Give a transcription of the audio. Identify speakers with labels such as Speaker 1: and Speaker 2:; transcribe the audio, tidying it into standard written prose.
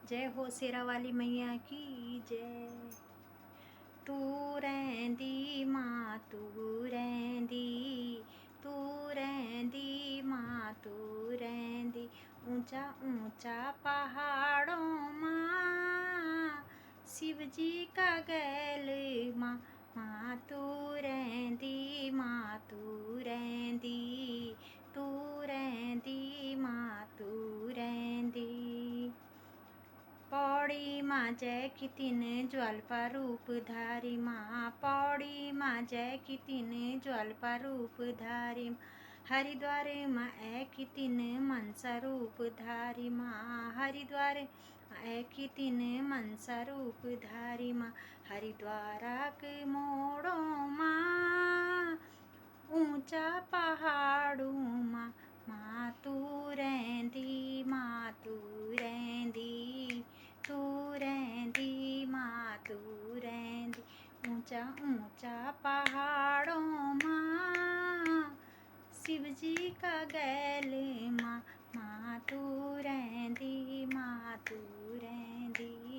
Speaker 1: जय हो शेरा वाली मैया की जय। तू रैंदी माँ तू रैंदी, तू रैंदी माँ तू रैंदी, ऊंचा ऊंचा पहाड़ों माँ शिव जी का गैल माँ। माँ तू रैंदी माँ तू रैंदी, तू रैंदी माँ तू रैंदी। पौड़ी माँ जय की तीन ज्वालपा रूप धारी माँ, पौड़ी माँ जय की तीन ज्वालपा रूप धारी माँ। हरिद्वार माँ ऐ की तीन मनसा रूप धारी माँ, हरिद्वार ऐ की तीन मनसा रूप धारी माँ। हरिद्वारा के मोड़ों माँ ऊंचा पहाड़ों माँ। माँ तू रैंदी माँ तू रैंदी, तू रैंदी माँ तू रैंदी, ऊंचा ऊंचा पहाड़ों माँ शिव जी का गैल माँ। माँ तू रैंदी माँ तू रैंदी।